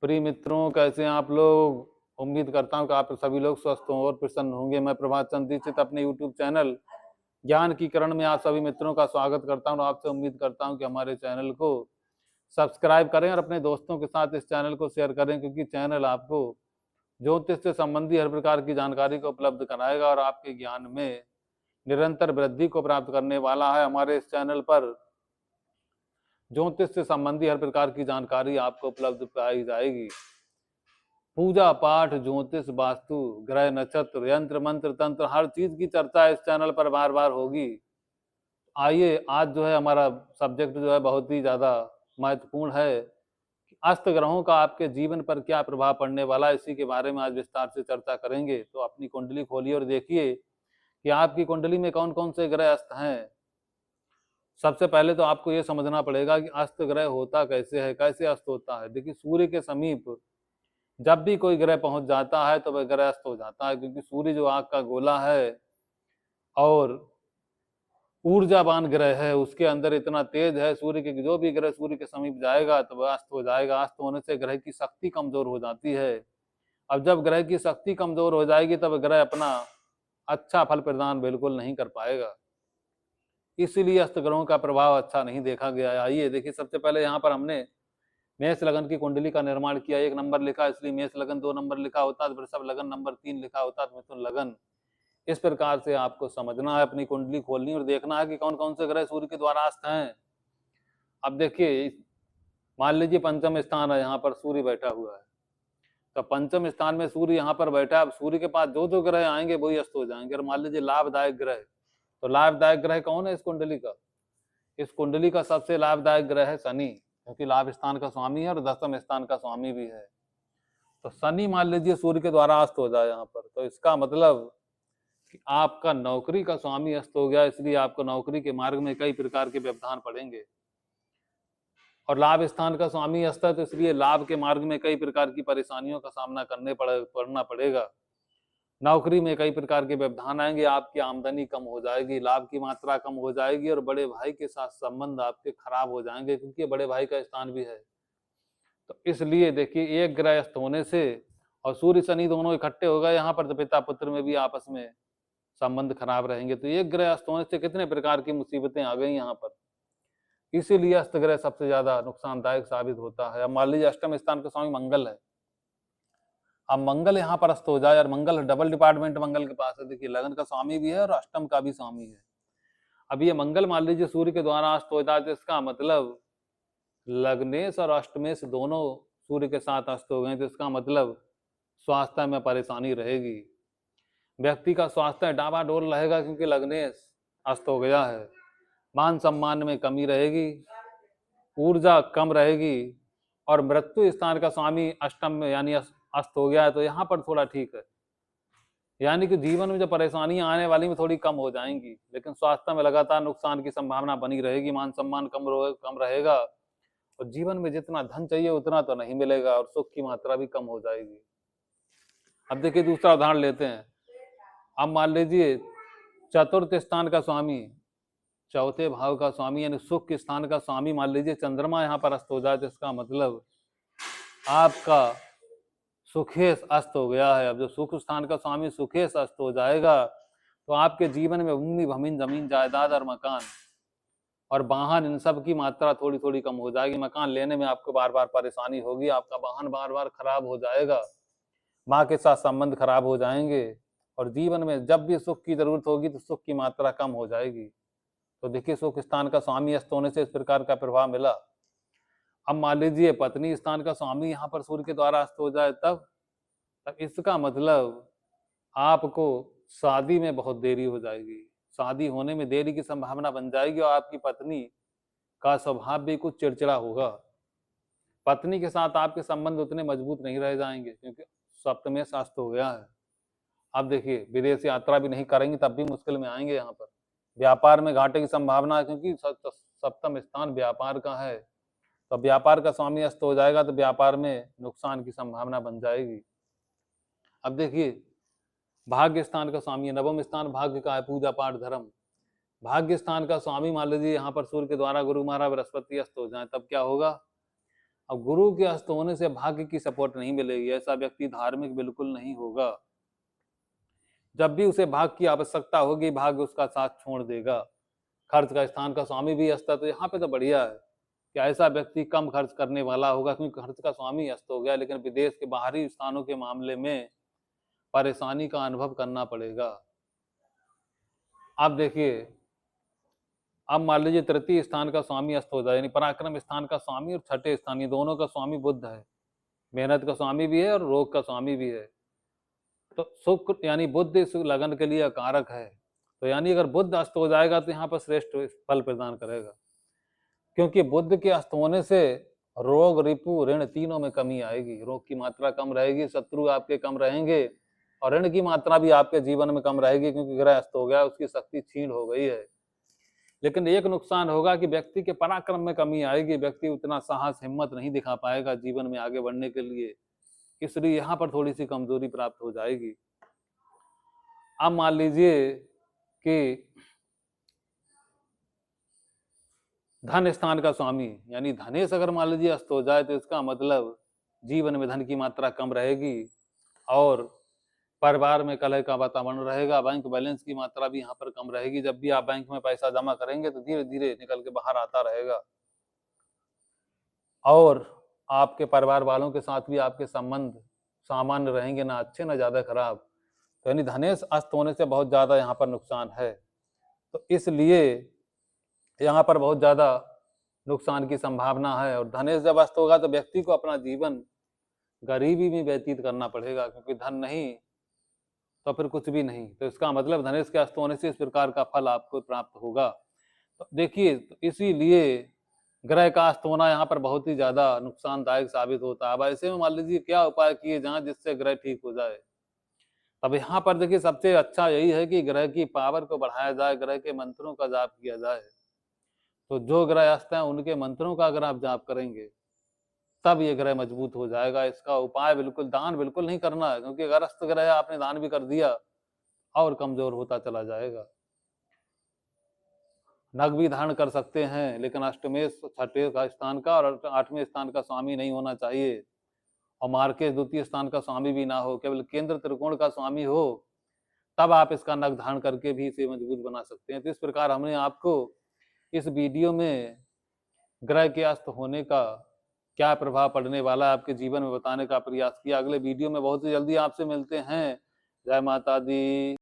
प्रिय मित्रों, कैसे हैं आप लोग। उम्मीद करता हूं कि आप सभी लोग स्वस्थ हों और प्रसन्न होंगे। मैं प्रभात चंद्र दीक्षित अपने यूट्यूब चैनल ज्ञान की किरण में आप सभी मित्रों का स्वागत करता हूं और आपसे उम्मीद करता हूं कि हमारे चैनल को सब्सक्राइब करें और अपने दोस्तों के साथ इस चैनल को शेयर करें, क्योंकि चैनल आपको ज्योतिष से संबंधी हर प्रकार की जानकारी को उपलब्ध कराएगा और आपके ज्ञान में निरंतर वृद्धि को प्राप्त करने वाला है। हमारे इस चैनल पर ज्योतिष से संबंधी हर प्रकार की जानकारी आपको उपलब्ध कराई जाएगी। पूजा पाठ, ज्योतिष, वास्तु, ग्रह, नक्षत्र, यंत्र, मंत्र, तंत्र, हर चीज की चर्चा इस चैनल पर बार बार होगी। आइए, आज जो है हमारा सब्जेक्ट जो है बहुत ही ज्यादा महत्वपूर्ण है। अस्त ग्रहों का आपके जीवन पर क्या प्रभाव पड़ने वाला है, इसी के बारे में आज विस्तार से चर्चा करेंगे। तो अपनी कुंडली खोलिए और देखिए कि आपकी कुंडली में कौन कौन से ग्रह अस्त हैं। सबसे पहले तो आपको ये समझना पड़ेगा कि अस्त ग्रह होता कैसे है, कैसे अस्त होता है। देखिए, सूर्य के समीप जब भी कोई ग्रह पहुंच जाता है तो वह ग्रह अस्त हो जाता है, क्योंकि सूर्य जो आग का गोला है और ऊर्जावान ग्रह है, उसके अंदर इतना तेज है। सूर्य के जो भी ग्रह सूर्य के समीप जाएगा तो वह अस्त हो जाएगा। अस्त होने से ग्रह की शक्ति कमजोर हो जाती है। अब जब ग्रह की शक्ति कमजोर हो जाएगी तब ग्रह अपना अच्छा फल प्रदान बिल्कुल नहीं कर पाएगा। इसीलिए अस्त ग्रहों का प्रभाव अच्छा नहीं देखा गया है। आइए देखिए, सबसे पहले यहाँ पर हमने मेष लगन की कुंडली का निर्माण किया। 1 नंबर लिखा, इसलिए मेष लगन। 2 नंबर लिखा होता तो वृषभ लगन। नंबर 3 लिखा होता तो मिथुन लगन। इस प्रकार से आपको समझना है, अपनी कुंडली खोलनी और देखना है कि कौन कौन से ग्रह सूर्य के द्वारा अस्त हैं। अब देखिए, मान लीजिए पंचम स्थान है, यहाँ पर सूर्य बैठा हुआ है। तो पंचम स्थान में सूर्य यहाँ पर बैठा है। अब सूर्य के पास जो जो ग्रह आएंगे वही अस्त हो जाएंगे। और मान लीजिए लाभदायक ग्रह, तो लाभदायक ग्रह कौन है इस कुंडली का? इस कुंडली का सबसे लाभदायक ग्रह है शनि, क्योंकि लाभ स्थान का स्वामी है और दशम स्थान का स्वामी भी है। तो शनि मान लीजिए सूर्य के द्वारा अस्त हो जाए यहाँ पर, तो इसका मतलब कि आपका नौकरी का स्वामी अस्त हो गया, इसलिए आपको नौकरी के मार्ग में कई प्रकार के व्यवधान पड़ेंगे। और लाभ स्थान का स्वामी अस्त है, तो इसलिए लाभ के मार्ग में कई प्रकार की परेशानियों का सामना करना पड़ेगा। नौकरी में कई प्रकार के व्यवधान आएंगे, आपकी आमदनी कम हो जाएगी, लाभ की मात्रा कम हो जाएगी और बड़े भाई के साथ संबंध आपके खराब हो जाएंगे, क्योंकि बड़े भाई का स्थान भी है। तो इसलिए देखिए, एक ग्रह अस्त होने से और सूर्य शनि दोनों इकट्ठे हो गए यहाँ पर, तो पिता पुत्र में भी आपस में संबंध खराब रहेंगे। तो एक ग्रह अस्त होने से कितने प्रकार की मुसीबतें आ गई यहाँ पर। इसीलिए अस्त ग्रह सबसे ज्यादा नुकसानदायक साबित होता है। अब मान लीजिए अष्टम स्थान का स्वामी मंगल है। अब मंगल यहाँ पर अस्त हो जाए, और मंगल डबल डिपार्टमेंट मंगल के पास है। देखिए, लगन का स्वामी भी है और अष्टम का भी स्वामी है। अब ये मंगल मान लीजिए सूर्य के द्वारा अस्त हो जाए, तो इसका मतलब लग्नेश और अष्टमेश दोनों सूर्य के साथ अस्त हो गए, तो इसका मतलब स्वास्थ्य में परेशानी रहेगी। व्यक्ति का स्वास्थ्य डावाडोल रहेगा, क्योंकि लग्नेश अस्त हो गया है। मान सम्मान में कमी रहेगी, ऊर्जा कम रहेगी। और मृत्यु स्थान का स्वामी अष्टम में यानी अस्त हो गया है, तो यहाँ पर थोड़ा ठीक है, यानी कि जीवन में जो परेशानियां आने वाली में थोड़ी कम हो जाएंगी, लेकिन स्वास्थ्य में लगातार नुकसान की संभावना बनी रहेगी। मान सम्मान कम रहेगा और जीवन में जितना धन चाहिए उतना तो नहीं मिलेगा और सुख की मात्रा भी कम हो जाएगी। अब देखिए, दूसरा उदाहरण लेते हैं। अब मान लीजिए चतुर्थ स्थान का स्वामी, चौथे भाव का स्वामी यानी सुख के स्थान का स्वामी मान लीजिए चंद्रमा यहाँ पर अस्त हो जाए, तो इसका मतलब आपका सुखेश अस्त हो गया है। अब जो सुख स्थान का स्वामी सुखेश अस्त हो जाएगा, तो आपके जीवन में भूमि भूमि जमीन जायदाद और मकान और वाहन, इन सब की मात्रा थोड़ी थोड़ी कम हो जाएगी। मकान लेने में आपको बार बार परेशानी होगी, आपका वाहन बार बार खराब हो जाएगा, माँ के साथ संबंध खराब हो जाएंगे और जीवन में जब भी सुख की जरूरत होगी तो सुख की मात्रा कम हो जाएगी। तो देखिए, सुख स्थान का स्वामी अस्त होने से इस प्रकार का प्रभाव मिला। अब मान लीजिए पत्नी स्थान का स्वामी यहाँ पर सूर्य के द्वारा अस्त हो जाए, तब इसका मतलब आपको शादी में बहुत देरी हो जाएगी, शादी होने में देरी की संभावना बन जाएगी और आपकी पत्नी का स्वभाव भी कुछ चिड़चिड़ा होगा। पत्नी के साथ आपके संबंध उतने मजबूत नहीं रह जाएंगे, क्योंकि सप्तमेश शास्त्र हो गया है। अब देखिए, विदेश यात्रा भी नहीं करेंगे तब भी मुश्किल में आएंगे। यहाँ पर व्यापार में घाटे की संभावना है, क्योंकि सप्तम स्थान व्यापार का है। तो व्यापार का स्वामी अस्त हो जाएगा तो व्यापार में नुकसान की संभावना बन जाएगी। अब देखिए, भाग्य स्थान का स्वामी है, नवम स्थान भाग्य का है, पूजा पाठ धर्म। भाग्य स्थान का स्वामी मान लीजिए यहाँ पर सूर्य के द्वारा गुरु महाराज बृहस्पति अस्त हो जाए, तब क्या होगा? अब गुरु के अस्त होने से भाग्य की सपोर्ट नहीं मिलेगी, ऐसा व्यक्ति धार्मिक बिल्कुल नहीं होगा। जब भी उसे भाग्य की आवश्यकता होगी भाग्य उसका साथ छोड़ देगा। खर्च का स्थान का स्वामी भी अस्त है, तो यहाँ पे तो बढ़िया है कि ऐसा व्यक्ति कम खर्च करने वाला होगा, क्योंकि खर्च का स्वामी अस्त हो गया। लेकिन विदेश के बाहरी स्थानों के मामले में परेशानी का अनुभव करना पड़ेगा। आप देखिए, अब मान लीजिए तृतीय स्थान का स्वामी अस्त हो जाए, यानी पराक्रम स्थान का स्वामी और छठे स्थान, ये दोनों का स्वामी बुध है। मेहनत का स्वामी भी है और रोग का स्वामी भी है। तो शुक्र यानी बुध इस लगन के लिए कारक है। तो यानी अगर बुध अस्त हो जाएगा तो यहाँ पर श्रेष्ठ फल प्रदान करेगा, क्योंकि बुध के अस्त होने से रोग, रिपु, ऋण तीनों में कमी आएगी। रोग की मात्रा कम रहेगी, शत्रु आपके कम रहेंगे, और ऋण की मात्रा भी आपके जीवन में कम रहेगी, क्योंकि ग्रह अस्त हो गया, उसकी शक्ति क्षीण हो गई है। लेकिन एक नुकसान होगा कि व्यक्ति के पराक्रम में कमी आएगी, व्यक्ति उतना साहस, हिम्मत नहीं दिखा पाएगा जीवन में आगे बढ़ने के लिए, इसलिए यहाँ पर थोड़ी सी कमजोरी प्राप्त हो जाएगी। अब मान लीजिए कि धन स्थान का स्वामी यानी धनेश अगर मान लीजिए अस्त हो जाए, तो इसका मतलब जीवन में धन की मात्रा कम रहेगी और परिवार में कलह का वातावरण रहेगा। बैंक बैलेंस की मात्रा भी यहाँ पर कम रहेगी। जब भी आप बैंक में पैसा जमा करेंगे तो धीरे धीरे निकल के बाहर आता रहेगा, और आपके परिवार वालों के साथ भी आपके संबंध सामान्य रहेंगे, ना अच्छे ना ज्यादा खराब। तो यानी धनेश अस्त होने से बहुत ज्यादा यहाँ पर नुकसान है। तो इसलिए यहाँ पर बहुत ज्यादा नुकसान की संभावना है। और धनेश जब अस्त होगा तो व्यक्ति को अपना जीवन गरीबी में व्यतीत करना पड़ेगा, क्योंकि धन नहीं तो फिर कुछ भी नहीं। तो इसका मतलब धनेश के अस्त होने से इस प्रकार का फल आपको प्राप्त होगा। तो देखिए, तो इसीलिए ग्रह का अस्त होना यहाँ पर बहुत ही ज्यादा नुकसानदायक साबित होता है। अब ऐसे में मान लीजिए क्या उपाय किए जाए जिससे ग्रह ठीक हो जाए। तब यहाँ पर देखिए, सबसे अच्छा यही है कि ग्रह की पावर को बढ़ाया जाए, ग्रह के मंत्रों का जाप किया जाए। तो जो ग्रह अस्त हैं उनके मंत्रों का अगर आप जाप करेंगे तब ये ग्रह मजबूत हो जाएगा। इसका उपाय बिल्कुल, दान बिल्कुल नहीं करना है, क्योंकि अगर अस्त ग्रह आपने दान भी कर दिया और कमजोर होता चला जाएगा। नग भी धारण कर सकते हैं, लेकिन अष्टमेश छठे का स्थान का और आठवें स्थान का स्वामी नहीं होना चाहिए, और मार्केश द्वितीय स्थान का स्वामी भी ना हो, केवल केंद्र त्रिकोण का स्वामी हो, तब आप इसका नग धारण करके भी इसे मजबूत बना सकते हैं। तो इस प्रकार हमने आपको इस वीडियो में ग्रह के अस्त होने का क्या प्रभाव पड़ने वाला है आपके जीवन में बताने का प्रयास किया। अगले वीडियो में बहुत ही जल्दी आपसे मिलते हैं। जय माता दी।